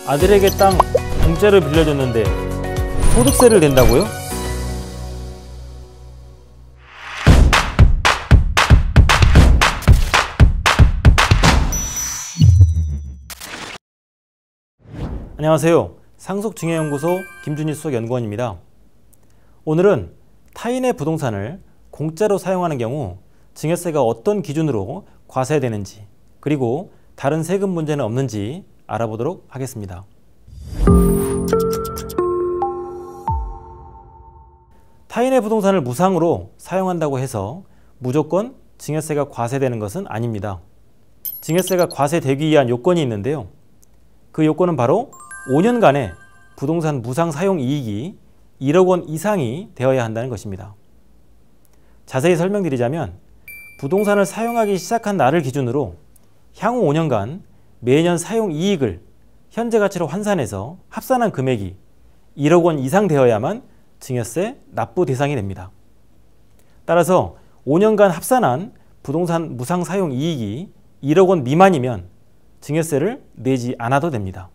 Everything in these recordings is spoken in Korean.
아들에게 땅 공짜로 빌려줬는데 소득세를 낸다고요? 안녕하세요. 상속증여연구소 김준희 수석연구원입니다. 오늘은 타인의 부동산을 공짜로 사용하는 경우 증여세가 어떤 기준으로 과세되는지, 그리고 다른 세금 문제는 없는지 알아보도록 하겠습니다. 타인의 부동산을 무상으로 사용한다고 해서 무조건 증여세가 과세되는 것은 아닙니다. 증여세가 과세되기 위한 요건이 있는데요. 그 요건은 바로 5년간의 부동산 무상 사용 이익이 1억 원 이상이 되어야 한다는 것입니다. 자세히 설명드리자면 부동산을 사용하기 시작한 날을 기준으로 향후 5년간 매년 사용 이익을 현재 가치로 환산해서 합산한 금액이 1억 원 이상 되어야만 증여세 납부 대상이 됩니다. 따라서 5년간 합산한 부동산 무상 사용 이익이 1억 원 미만이면 증여세를 내지 않아도 됩니다.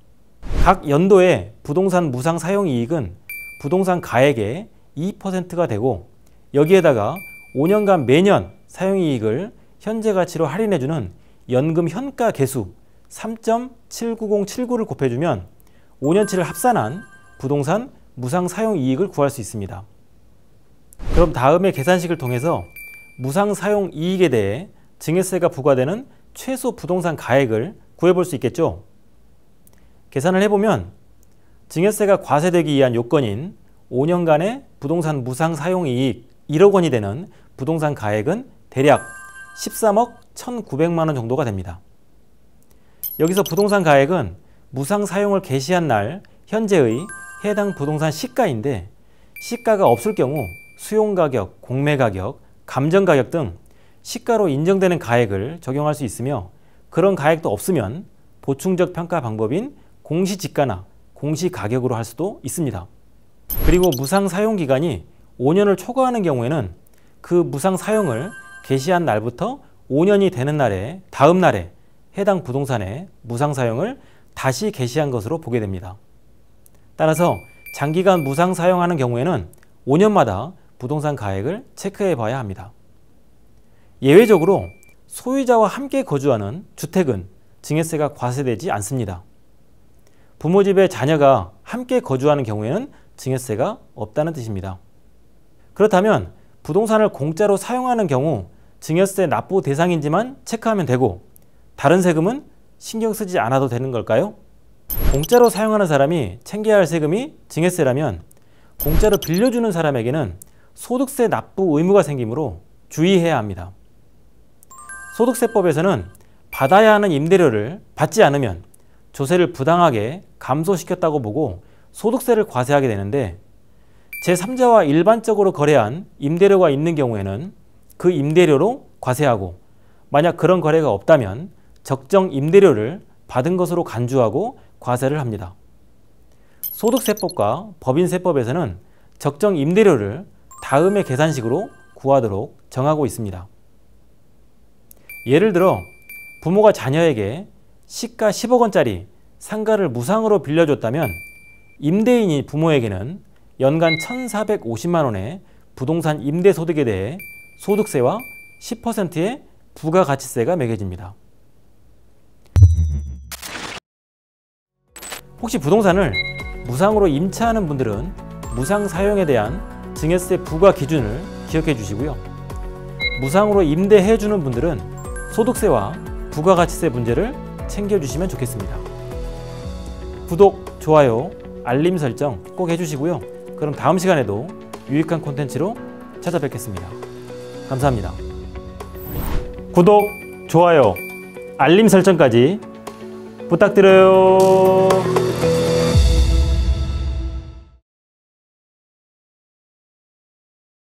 각 연도의 부동산 무상 사용 이익은 부동산 가액의 2%가 되고, 여기에다가 5년간 매년 사용 이익을 현재 가치로 할인해주는 연금 현가 계수 3.79079를 곱해주면 5년치를 합산한 부동산 무상 사용 이익을 구할 수 있습니다. 그럼 다음의 계산식을 통해서 무상 사용 이익에 대해 증여세가 부과되는 최소 부동산 가액을 구해볼 수 있겠죠. 계산을 해보면 증여세가 과세되기 위한 요건인 5년간의 부동산 무상 사용 이익 1억 원이 되는 부동산 가액은 대략 13억 1,900만 원 정도가 됩니다. 여기서 부동산 가액은 무상 사용을 개시한 날 현재의 해당 부동산 시가인데, 시가가 없을 경우 수용가격, 공매가격, 감정가격 등 시가로 인정되는 가액을 적용할 수 있으며, 그런 가액도 없으면 보충적 평가 방법인 공시지가나 공시가격으로 할 수도 있습니다. 그리고 무상 사용 기간이 5년을 초과하는 경우에는 그 무상 사용을 개시한 날부터 5년이 되는 날에 다음 날에 해당 부동산의 무상 사용을 다시 개시한 것으로 보게 됩니다. 따라서 장기간 무상 사용하는 경우에는 5년마다 부동산 가액을 체크해 봐야 합니다. 예외적으로 소유자와 함께 거주하는 주택은 증여세가 과세되지 않습니다. 부모 집에 자녀가 함께 거주하는 경우에는 증여세가 없다는 뜻입니다. 그렇다면 부동산을 공짜로 사용하는 경우 증여세 납부 대상인지만 체크하면 되고 다른 세금은 신경 쓰지 않아도 되는 걸까요? 공짜로 사용하는 사람이 챙겨야 할 세금이 증여세라면 공짜로 빌려주는 사람에게는 소득세 납부 의무가 생기므로 주의해야 합니다. 소득세법에서는 받아야 하는 임대료를 받지 않으면 조세를 부당하게 감소시켰다고 보고 소득세를 과세하게 되는데, 제3자와 일반적으로 거래한 임대료가 있는 경우에는 그 임대료로 과세하고, 만약 그런 거래가 없다면 적정 임대료를 받은 것으로 간주하고 과세를 합니다. 소득세법과 법인세법에서는 적정 임대료를 다음의 계산식으로 구하도록 정하고 있습니다. 예를 들어 부모가 자녀에게 시가 10억 원짜리 상가를 무상으로 빌려줬다면 임대인이 부모에게는 연간 1,450만 원의 부동산 임대소득에 대해 소득세와 10%의 부가가치세가 매겨집니다. 혹시 부동산을 무상으로 임차하는 분들은 무상 사용에 대한 증여세 부과 기준을 기억해 주시고요. 무상으로 임대해 주는 분들은 소득세와 부가가치세 문제를 챙겨주시면 좋겠습니다. 구독, 좋아요, 알림 설정 꼭 해주시고요. 그럼 다음 시간에도 유익한 콘텐츠로 찾아뵙겠습니다. 감사합니다. 구독, 좋아요, 알림 설정까지 부탁드려요.